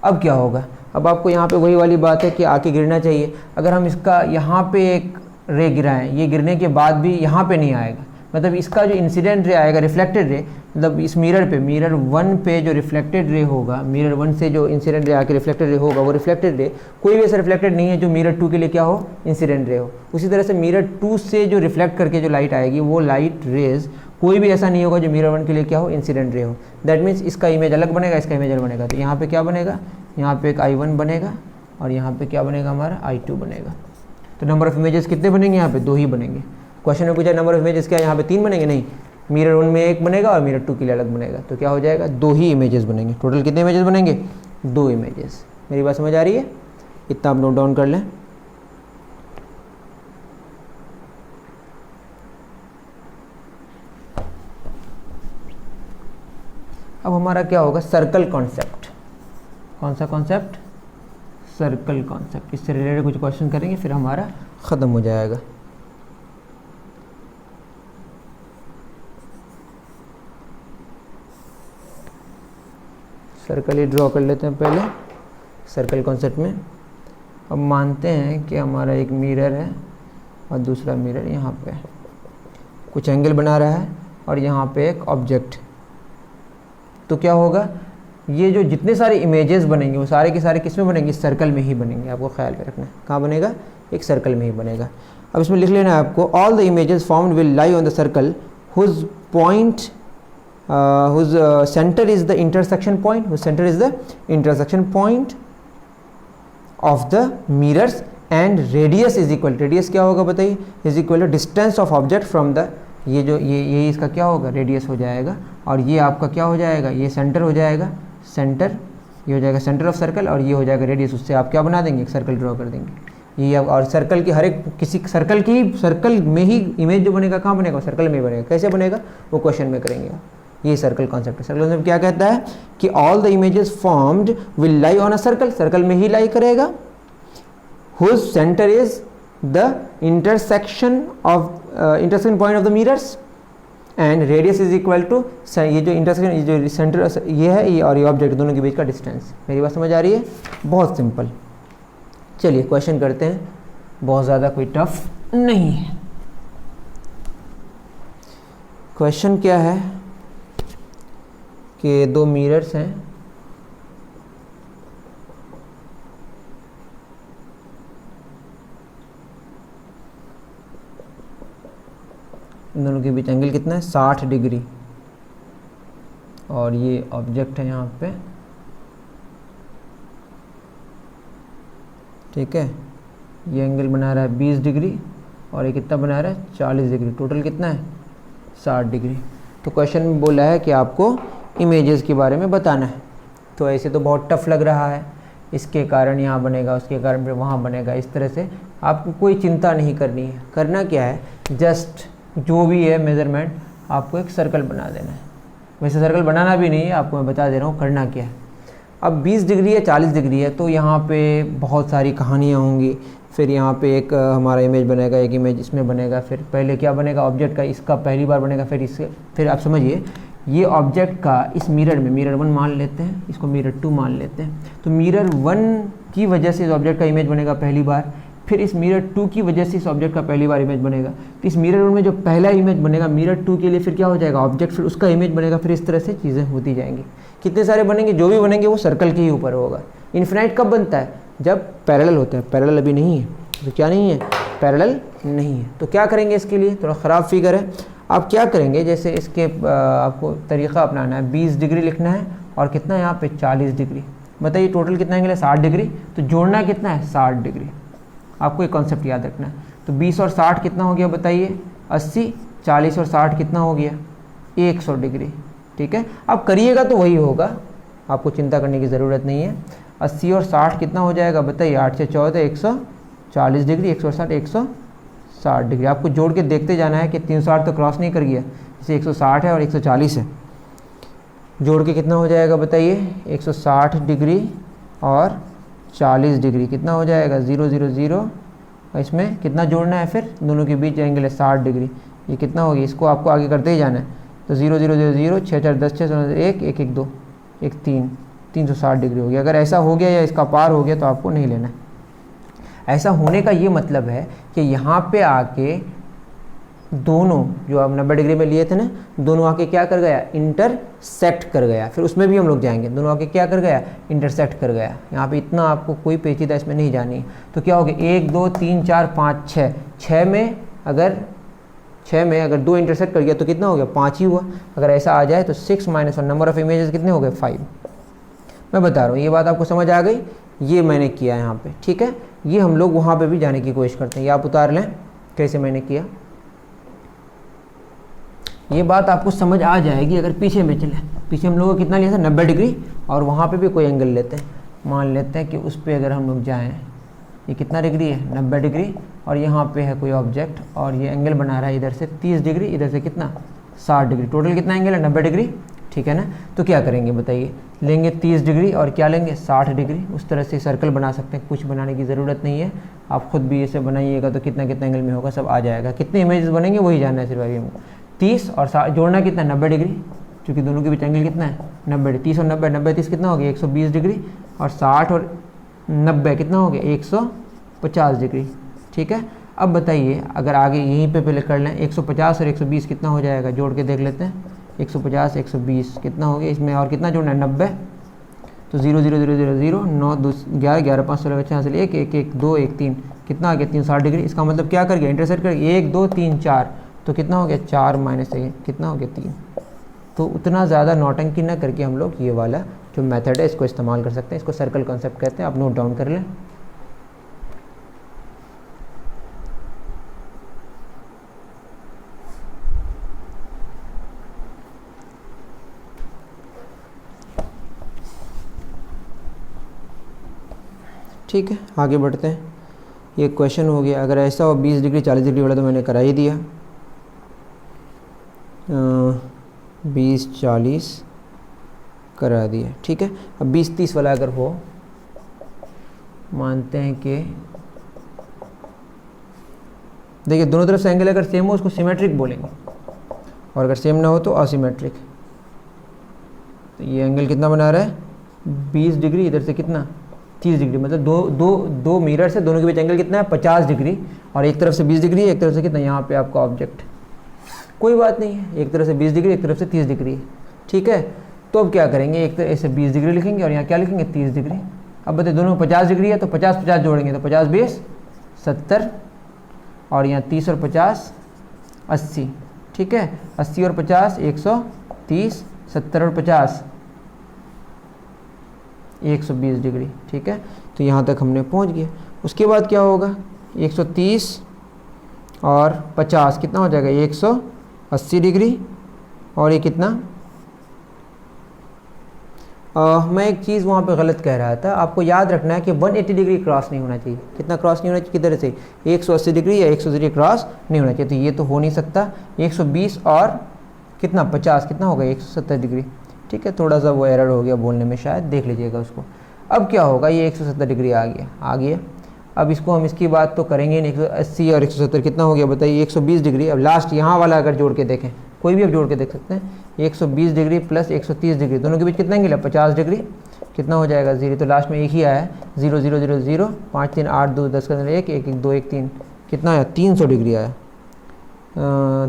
अब क्या होगा, अब आपको यहाँ पे वही वाली बात है कि आके गिरना चाहिए। अगर हम इसका यहाँ पे एक रे गिराएं, ये गिरने के बाद भी यहाँ पे नहीं आएगा, मतलब इसका जो इंसिडेंट रे आएगा, रिफ्लेक्टेड रे, मतलब इस मिरर पे, मिरर 1 पे जो रिफ्लेक्टेड रे होगा, मिरर 1 से जो इंसिडेंट रे आके रिफ्लेक्टेड रे होगा, वो रिफ्लेक्टेड रे कोई भी ऐसा रिफ्लेक्टेड नहीं है जो मिरर 2 के लिए क्या हो, इंसिडेंट रे हो। उसी तरह से मिरर 2 से जो रिफ्लेक्ट करके जो लाइट आएगी, वो लाइट रेज कोई भी ऐसा नहीं होगा जो मिरर 1 के लिए क्या हो, इंसिडेंट रे हो। दैट मीन्स इसका इमेज अलग बनेगा, इसका इमेज अलग बनेगा। तो यहाँ पे क्या बनेगा, यहाँ पे एक I1 बनेगा और यहाँ पे क्या बनेगा हमारा I2 बनेगा। तो नंबर ऑफ इमेजेस कितने बनेंगे, यहाँ पे 2 ही बनेंगे। क्वेश्चन में पूछा नंबर ऑफ इमेजेस क्या, यहाँ पे 3 बनेंगे, नहीं, मिरर 1 में 1 बनेगा और मिरर 2 के लिए अलग बनेगा। तो क्या हो जाएगा, 2 ही इमेजेस बनेंगे। टोटल कितने इमेजेस बनेंगे, 2 इमेजेस। मेरी बात समझ आ रही है, इतना आप नोट डाउन कर लें। अब हमारा क्या होगा, सर्कल कॉन्सेप्ट। कौन सा कॉन्सेप्ट, सर्कल कॉन्सेप्ट। इससे रिलेटेड कुछ क्वेश्चन करेंगे फिर हमारा ख़त्म हो जाएगा। सर्कल ही ड्रॉ कर लेते हैं पहले सर्कल कॉन्सेप्ट में। अब मानते हैं कि हमारा एक मिरर है और दूसरा मिरर यहाँ पे कुछ एंगल बना रहा है और यहाँ पे एक ऑब्जेक्ट। तो क्या होगा, ये जो जितने सारे इमेजेस बनेंगे वो सारे के सारे किस में बनेंगे, सर्कल में ही बनेंगे। आपको ख्याल में रखना है कहाँ बनेगा, एक सर्कल में ही बनेगा। अब इसमें लिख लेना है आपको, all the images formed will lie on the circle whose point whose center is the intersection point, whose center is the intersection point of the mirrors and radius is equal, radius क्या होगा बताइए, is equal to distance of object from the, ये जो ये इसका क्या होगा, रेडियस हो जाएगा। और ये आपका क्या हो जाएगा, ये सेंटर हो जाएगा, सेंटर ये हो जाएगा सेंटर ऑफ सर्कल, और ये हो जाएगा रेडियस। उससे आप क्या बना देंगे, एक सर्कल ड्रॉ कर देंगे। ये और सर्कल की हर एक किसी सर्कल में ही इमेज जो बनेगा कहाँ बनेगा, सर्कल में ही बनेगा। कैसे बनेगा वो क्वेश्चन में करेंगे। ये सर्कल कॉन्सेप्ट है। सर्कल कॉन्सेप्ट क्या कहता है कि all the images formed will lie on a circle, circle में ही लाई करेगा। Whose centre is the intersection point of the mirrors and radius is equal to, ये जो इंटरसेक्शन, जो सेंटर ये है, ये और ये ऑब्जेक्ट दोनों के बीच का डिस्टेंस। मेरी बात समझ आ रही है, बहुत सिंपल। चलिए क्वेश्चन करते हैं, बहुत ज़्यादा कोई टफ नहीं है। क्वेश्चन क्या है कि 2 मिरर्स हैं, इन दोनों के बीच एंगल कितना है, 60 डिग्री, और ये ऑब्जेक्ट है यहाँ पे, ठीक है। ये एंगल बना रहा है 20 डिग्री और ये कितना बना रहा है, 40 डिग्री। टोटल कितना है, 60 डिग्री। तो क्वेश्चन में बोला है कि आपको इमेजेस के बारे में बताना है। तो ऐसे तो बहुत टफ लग रहा है, इसके कारण यहाँ बनेगा, उसके कारण फिर वहाँ बनेगा। इस तरह से आपको कोई चिंता नहीं करनी है। करना क्या है, जस्ट जो भी है मेज़रमेंट, आपको एक सर्कल बना देना है। वैसे सर्कल बनाना भी नहीं है, आपको मैं बता दे रहा हूँ करना क्या है। अब 20 डिग्री है, 40 डिग्री है, तो यहाँ पे बहुत सारी कहानियाँ होंगी। फिर यहाँ पे एक हमारा इमेज बनेगा, एक इमेज इसमें बनेगा, फिर पहले क्या बनेगा ऑब्जेक्ट का, इसका पहली बार बनेगा, फिर इससे, फिर आप समझिए ये ऑब्जेक्ट का इस मिरर में, मिरर 1 मान लेते हैं, इसको मिरर 2 मान लेते हैं। तो मिरर 1 की वजह से इस ऑब्जेक्ट का इमेज बनेगा पहली बार, फिर इस मिरर 2 की वजह से इस ऑब्जेक्ट का पहली बार इमेज बनेगा। तो इस मिरर 1 में जो पहला इमेज बनेगा मिरर 2 के लिए, फिर क्या हो जाएगा ऑब्जेक्ट, फिर उसका इमेज बनेगा, फिर इस तरह से चीज़ें होती जाएंगी। कितने सारे बनेंगे, जो भी बनेंगे वो सर्कल के ही ऊपर होगा। इन्फिनाइट कब बनता है, जब पैरेलल होता है। पैरेलल अभी नहीं है, तो क्या नहीं है, पैरेलल नहीं है। तो क्या करेंगे, इसके लिए थोड़ा ख़राब फिगर है। आप क्या करेंगे, जैसे इसके आपको तरीक़ा अपनाना है, 20 डिग्री लिखना है और कितना है यहाँ पे 40 डिग्री। बताइए टोटल कितना एंगल है, 60 डिग्री। तो जोड़ना कितना है, 60 डिग्री। आपको एक कॉन्सेप्ट याद रखना है। तो 20 और 60 कितना हो गया बताइए, 80। 40 और 60 कितना हो गया, 100 डिग्री। ठीक है, अब करिएगा तो वही होगा, आपको चिंता करने की ज़रूरत नहीं है। 80 और 60 कितना हो जाएगा बताइए, 8 से 14 140 डिग्री, 160 160 डिग्री। आपको जोड़ के देखते जाना है कि 360 तो क्रॉस नहीं कर गया, जैसे 160 है और 140 है। जोड़ के कितना हो जाएगा बताइए, 160 डिग्री और 40 डिग्री कितना हो जाएगा, 0 0 0। इसमें कितना जोड़ना है, फिर दोनों के बीच एंगल है 60 डिग्री। ये कितना हो गया, इसको आपको आगे करते ही जाना है। तो 0 0 0 0, 6 4 10 6 1 1 1 2 1 3, 360 डिग्री हो गया। अगर ऐसा हो गया या इसका पार हो गया तो आपको नहीं लेना है। ऐसा होने का ये मतलब है कि यहाँ पे आके दोनों जो आप 90 डिग्री में लिए थे ना, दोनों आके क्या कर गया, इंटरसेक्ट कर गया। फिर उसमें भी हम लोग जाएंगे, दोनों आके क्या कर गया, इंटरसेक्ट कर गया। यहाँ पे इतना आपको कोई पेचीदा इसमें नहीं जानी है। तो क्या हो गया, 1 2 3 4 5 6, 6 में अगर 6 में अगर 2 इंटरसेक्ट कर गया तो कितना हो गया, 5 ही हुआ। अगर ऐसा आ जाए तो 6 - 1 नंबर ऑफ इमेजेस कितने हो गए, 5। मैं बता रहा हूँ, ये बात आपको समझ आ गई। ये मैंने किया यहाँ पे, ठीक है। ये हम लोग वहाँ पे भी जाने की कोशिश करते हैं, ये आप उतार लें कैसे मैंने किया। ये बात आपको समझ आ जाएगी अगर पीछे में चले। पीछे हम लोगों को कितना लिया था, 90 डिग्री, और वहाँ पे भी कोई एंगल लेते हैं। मान लेते हैं कि उस पर अगर हम लोग जाएँ, ये कितना डिग्री है, 90 डिग्री, और यहाँ पे है कोई ऑब्जेक्ट और ये एंगल बना रहा है इधर से 30 डिग्री, इधर से कितना 60 डिग्री। टोटल कितना एंगल है, 90 डिग्री, ठीक है ना। तो क्या करेंगे बताइए, लेंगे 30 डिग्री और क्या लेंगे, 60 डिग्री। उस तरह से सर्कल बना सकते हैं, कुछ बनाने की ज़रूरत नहीं है। आप खुद भी इसे बनाइएगा तो कितना कितना एंगल में होगा सब आ जाएगा। कितने इमेजेस बनेंगे वही जानना है सिर्फ अभी हमको। 30 और 60 जोड़ना कितना, 90 डिग्री, क्योंकि दोनों के बीच एंगल कितना है, 90। 30 और 90, 90 30 कितना हो गया, 120 डिग्री, और 60 और 90 कितना हो गया, 150 डिग्री, ठीक है। अब बताइए अगर आगे यहीं पे पहले कर लें, 150 और 120 कितना हो जाएगा, जोड़ के देख लेते हैं। 150 120 कितना हो गया, इसमें और कितना जोड़ना है, 90। तो 0 0 0 0 0 9 2 11 11 5 16 बच्चे यहाँ से 1 1 1 2 1 3 कितना आ गया, 360 डिग्री। इसका मतलब क्या कर गया, इंटरसेक्ट कर गया, 1 2 3 4, तो कितना हो गया, 4 - 1 कितना हो गया, 3। तो उतना ज़्यादा नौटंकी न करके हम लोग ये वाला जो मेथड है इसको इस्तेमाल कर सकते हैं। इसको सर्कल कॉन्सेप्ट कहते हैं, आप नोट डाउन कर लें। ठीक है, आगे बढ़ते हैं। ये क्वेश्चन हो गया, अगर ऐसा हो 20 डिग्री 40 डिग्री वाला तो मैंने करा ही दिया। 20 40 करा दिया, ठीक है। अब 20 30 वाला अगर हो, मानते हैं कि देखिए दोनों तरफ से एंगल अगर सेम हो उसको सिमेट्रिक बोलेंगे, और अगर सेम ना हो तो असिमेट्रिक। तो ये एंगल कितना बना रहा है, 20 डिग्री, इधर से कितना 30 डिग्री, मतलब दो मिरर से दोनों के बीच एंगल कितना है, 50 डिग्री, और एक तरफ से 20 डिग्री है, एक तरफ से कितना, यहाँ पे आपका ऑब्जेक्ट, कोई बात नहीं है, एक तरफ से 20 डिग्री, एक तरफ से 30 डिग्री, ठीक है। तो अब क्या करेंगे, एक तरफ से 20 डिग्री लिखेंगे और यहाँ क्या लिखेंगे, 30 डिग्री। अब बताइए दोनों 50 डिग्री है तो 50 50 जोड़ेंगे तो 50 20 70, और यहाँ 30 और 50 80, ठीक है। 80 और 50 130, 70 और 50 120 डिग्री, ठीक है। तो यहाँ तक हमने पहुँच गए। उसके बाद क्या होगा, 130 और 50 कितना हो जाएगा, 180 डिग्री, और ये कितना, मैं एक चीज़ वहाँ पे गलत कह रहा था, आपको याद रखना है कि 180 डिग्री क्रॉस नहीं होना चाहिए। कितना क्रॉस नहीं होना चाहिए, किधर से, 180 डिग्री या 180 डिग्री क्रॉस नहीं होना चाहिए। तो ये तो हो नहीं सकता। 120 और कितना 50 कितना होगा, 170 डिग्री, ठीक है। थोड़ा सा वो एरर हो गया बोलने में, शायद देख लीजिएगा उसको। अब क्या होगा, ये 170 डिग्री आ गया। अब इसको हम इसकी बात तो करेंगे नहीं। 180 और 170 कितना हो गया बताइए, 120 डिग्री। अब लास्ट यहाँ वाला अगर जोड़ के देखें, कोई भी अब जोड़ के देख सकते हैं, 120 डिग्री प्लस 130 डिग्री, दोनों के बीच कितना एंगल है, 50 डिग्री, कितना हो जाएगा, 0। तो लास्ट में एक ही आया है, 0 0 0 0, 5 3 8 2 10 1 1 1 2 1 3, कितना आया, 300 डिग्री आया।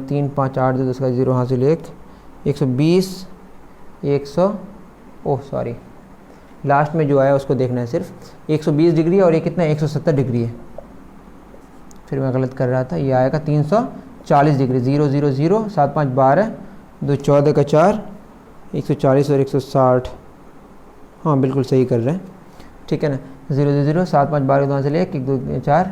3 5 8 2 10 का 0 हासिल 1, 120 100, ओह सॉरी, लास्ट में जो आया उसको देखना है सिर्फ। 120 डिग्री और ये कितना है, 170 डिग्री है। फिर मैं गलत कर रहा था, ये आएगा 340 डिग्री। 0 0 0 7 5 12 2 14 का 4, 140 और 160, हाँ बिल्कुल सही कर रहे हैं, ठीक है ना। 0 0 0 7 5 12 2 से 1 1 2 4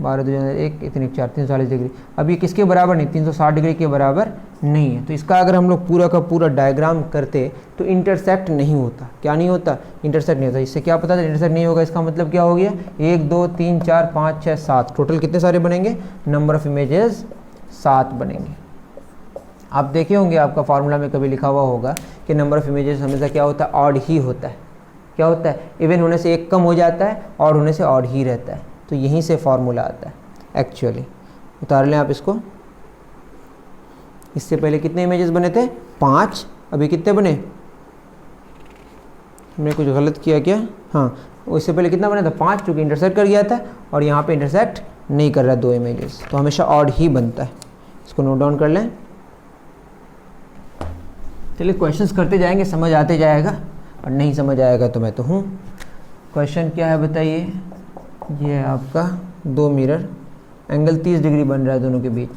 12 2 1 इतने 4, 340 डिग्री। अब ये किसके बराबर नहीं, 360 डिग्री के बराबर नहीं है। तो इसका अगर हम लोग पूरा का पूरा डायग्राम करते तो इंटरसेक्ट नहीं होता। क्या नहीं होता, इंटरसेक्ट नहीं होता। इससे क्या पता चला, इंटरसेक्ट नहीं होगा, इसका मतलब क्या हो गया, 1 2 3 4 5 6 7, टोटल कितने सारे बनेंगे, नंबर ऑफ इमेजेस 7 बनेंगे। आप देखे होंगे, आपका फार्मूला में कभी लिखा हुआ होगा कि नंबर ऑफ इमेजेस हमेशा क्या होता है, ऑड ही होता है। क्या होता है, इवन होने से एक कम हो जाता है, ऑड होने से ऑड ही रहता है। तो यहीं से फार्मूला आता है एक्चुअली। उतार लें आप इसको। इससे पहले कितने इमेजेस बने थे, 5, अभी कितने बने, हमने कुछ गलत किया क्या, हाँ उससे पहले कितना बना था, 5, क्योंकि इंटरसेक्ट कर गया था, और यहाँ पे इंटरसेक्ट नहीं कर रहा 2 इमेजेस, तो हमेशा ऑड ही बनता है। इसको नोट डाउन कर लें। चलिए क्वेश्चंस करते जाएंगे, समझ आते जाएगा, और नहीं समझ आएगा तो मैं तो हूँ। क्वेश्चन क्या है बताइए, ये है आपका 2 मिरर, एंगल 30 डिग्री बन रहा है दोनों के बीच,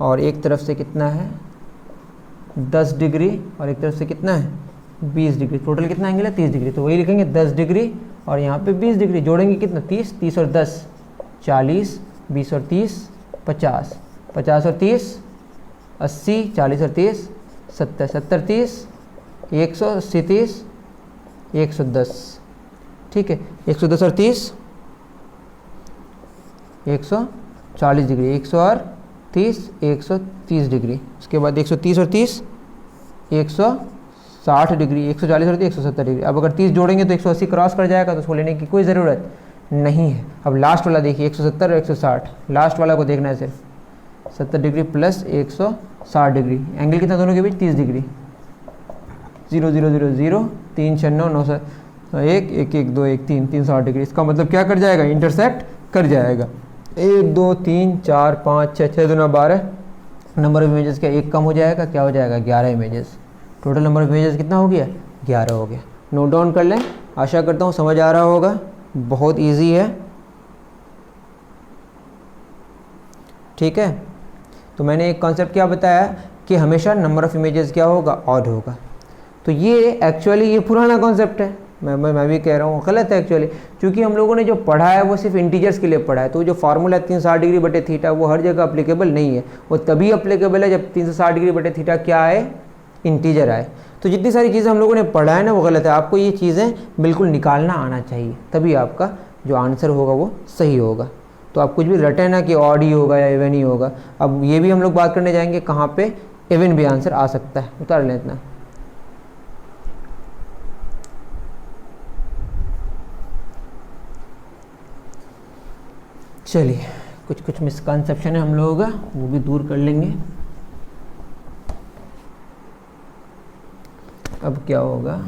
और एक तरफ से कितना है 10 डिग्री और एक तरफ से कितना है 20 डिग्री, टोटल कितना एंगल है 30 डिग्री। तो वही लिखेंगे 10 डिग्री और यहाँ पे 20 डिग्री, जोड़ेंगे कितना 30, 30 और 10 40, 20 और 30 50, 50 और 30 80, 40 और 30 70, 70 30 180 30 110, ठीक है 110 और 30 140 डिग्री, 100 और 30 130 डिग्री, उसके बाद 130 और 30 160 डिग्री, 140 और 30 170 डिग्री। अब अगर 30 जोड़ेंगे तो 180 क्रॉस कर जाएगा, तो उसको लेने की कोई ज़रूरत नहीं है। अब लास्ट वाला देखिए 170 और 160, लास्ट वाला को देखना है सिर्फ 70 डिग्री प्लस 160 डिग्री, एंगल कितना दोनों के बीच 30 डिग्री। 0 0 0 0 3 6 9 9 1 1 1 2 1 3 360 डिग्री। इसका मतलब क्या कर जाएगा, इंटरसेक्ट कर जाएगा। 1 2 3 4 5 6 6 2 12, नंबर ऑफ इमेजेस का एक कम हो जाएगा, क्या हो जाएगा 11 images. Total number of images कितना हो गया 11 हो गया। नोट डाउन कर लें, आशा करता हूँ समझ आ रहा होगा, बहुत इजी है, ठीक है। तो मैंने एक कॉन्सेप्ट क्या बताया कि हमेशा नंबर ऑफ इमेजेस क्या होगा ऑड होगा। तो ये एक्चुअली ये पुराना कॉन्सेप्ट है, मैं भी कह रहा हूँ गलत है एक्चुअली, क्योंकि हम लोगों ने जो पढ़ा है वो सिर्फ इंटीजर्स के लिए पढ़ा है। तो जो फार्मूला 360 डिग्री बटे थीटा वो हर जगह अप्लीकेबल नहीं है, वो तभी अप्लीकेबल है जब 360 डिग्री बटे थीटा क्या आए, इंटीजर आए। तो जितनी सारी चीज़ें हम लोगों ने पढ़ा है ना वो गलत है, आपको ये चीज़ें बिल्कुल निकालना आना चाहिए, तभी आपका जो आंसर होगा वो सही होगा। तो आप कुछ भी रटे ना कि ऑड ही होगा या इवन ही होगा। अब ये भी हम लोग बात करने जाएंगे कहाँ पे इवन भी आंसर आ सकता है, उतार लें इतना। चलिए कुछ मिसकंसेप्शन है हम लोगों का, वो भी दूर कर लेंगे। अब क्या होगा,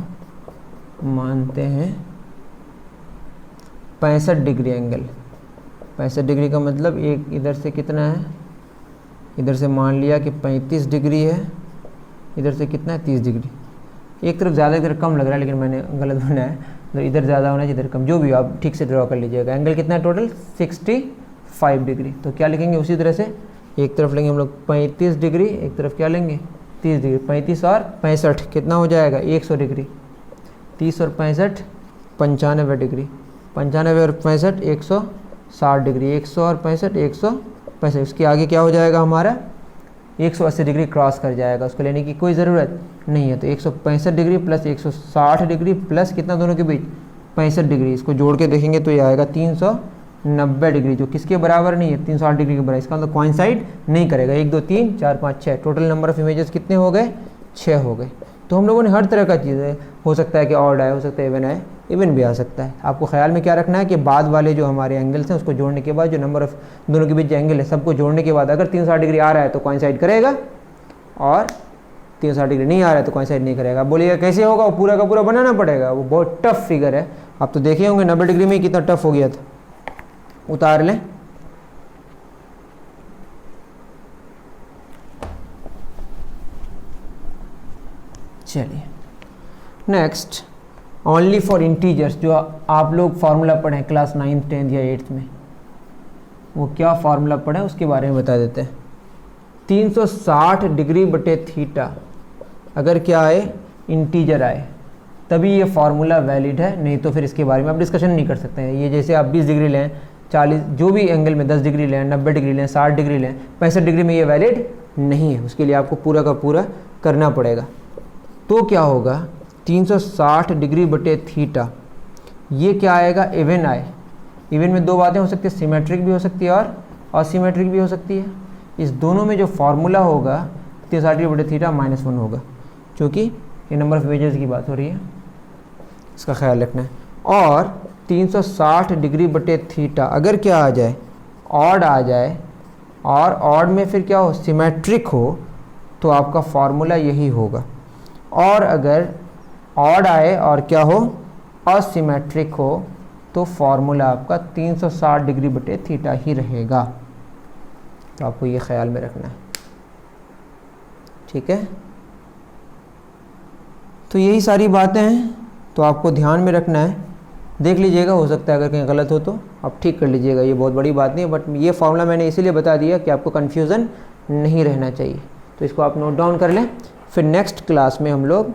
मानते हैं 65 डिग्री एंगल, 65 डिग्री का मतलब एक इधर से कितना है, इधर से मान लिया कि 35 डिग्री है, इधर से कितना है 30 डिग्री। एक तरफ ज़्यादा इधर कम लग रहा है, लेकिन मैंने गलत बनाया है, तो इधर ज़्यादा होना चाहिए इधर कम, जो भी हो आप ठीक से ड्रॉ कर लीजिएगा। एंगल कितना है टोटल 65 डिग्री। तो क्या लिखेंगे उसी तरह से, एक तरफ लेंगे हम लोग 35 डिग्री, एक तरफ क्या लेंगे 30 डिग्री। 35 और 65 कितना हो जाएगा 100 डिग्री, 30 और 65 95 डिग्री, 95 और 65 160 डिग्री, 100 और 65 165। उसके आगे क्या हो जाएगा हमारा 180 डिग्री क्रॉस कर जाएगा, उसको लेने की कोई ज़रूरत नहीं है। तो 165 डिग्री प्लस 160 डिग्री प्लस कितना दोनों के बीच 65 डिग्री, इसको जोड़ के देखेंगे तो ये आएगा 390 डिग्री, जो किसके बराबर नहीं है 360 डिग्री के बराबर। इसका मतलब कोइंसाइड नहीं करेगा। 1 2 3 4 5 6, टोटल नंबर ऑफ इमेजेस कितने हो गए 6 हो गए। तो हम लोगों ने हर तरह का चीज़ें, हो सकता है कि ऑड आए, हो सकता है इवन आए, इवन भी आ सकता है। आपको ख्याल में क्या रखना है कि बाद वाले जो हमारे एंगल्स हैं उसको जोड़ने के बाद जो नंबर ऑफ दोनों के बीच जो एंगल है सबको जोड़ने के बाद अगर 360 डिग्री आ रहा है तो कोइंसाइड करेगा, और 360 डिग्री नहीं आ रहा है तो कोइंसाइड नहीं करेगा। बोलिएगा कैसे होगा, वो पूरा का पूरा बनाना पड़ेगा, वो बहुत टफ फिगर है। आप तो देखे होंगे 90 डिग्री में ही कितना टफ हो गया था। उतार लें, चलिए नेक्स्ट, ओनली फॉर इंटीजर्स, जो आप लोग फार्मूला पढ़े क्लास 9th 10th या 8th में, वो क्या फार्मूला पढ़े उसके बारे में बता देते हैं। 360 डिग्री बटे थीटा अगर क्या आए इंटीजर आए तभी ये फार्मूला वैलिड है, नहीं तो फिर इसके बारे में आप डिस्कशन नहीं कर सकते हैं। ये जैसे आप 20 डिग्री लें, 40 जो भी एंगल में 10 डिग्री लें, 90 डिग्री लें, 60 डिग्री लें, 65 डिग्री में ये वैलिड नहीं है, उसके लिए आपको पूरा का पूरा करना पड़ेगा। तो क्या होगा 360 डिग्री बटे थीटा, ये क्या आएगा इवन आए। इवन में दो बातें हो सकती है, सिमेट्रिक भी हो सकती है और असिमेट्रिक भी हो सकती है। इस दोनों में जो फार्मूला होगा 360 डिग्री बटे थीटा -1 होगा, क्योंकि ये नंबर ऑफ इमेजेस की बात हो रही है, इसका ख्याल रखना है। और 360 डिग्री बटे थीटा अगर क्या आ जाए ऑड आ जाए, और ऑड में फिर क्या हो सिमेट्रिक हो, तो आपका फार्मूला यही होगा। और अगर ऑड आए और क्या हो असिमेट्रिक हो, तो फार्मूला आपका 360 डिग्री बटे थीटा ही रहेगा। तो आपको ये ख्याल में रखना है, ठीक है। तो यही सारी बातें हैं, तो आपको ध्यान में रखना है। देख लीजिएगा, हो सकता है अगर कहीं गलत हो तो आप ठीक कर लीजिएगा, ये बहुत बड़ी बात नहीं है। बट ये फार्मूला मैंने इसीलिए बता दिया कि आपको कन्फ्यूज़न नहीं रहना चाहिए। तो इसको आप नोट डाउन कर लें। फिर नेक्स्ट क्लास में हम लोग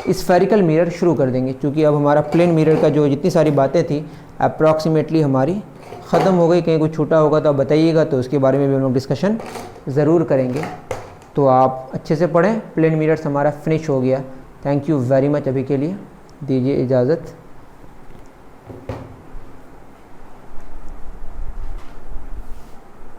स्फेरिकल मिरर शुरू कर देंगे, क्योंकि अब हमारा प्लेन मिरर का जो जितनी सारी बातें थी अप्रॉक्सीमेटली हमारी ख़त्म हो गई। कहीं कुछ छूटा होगा तो आप बताइएगा, तो उसके बारे में भी हम लोग डिस्कशन ज़रूर करेंगे। तो आप अच्छे से पढ़ें। प्लेन मिरर्स हमारा फिनिश हो गया। Thank you very much. अभी के लिए दीजिए इजाज़त।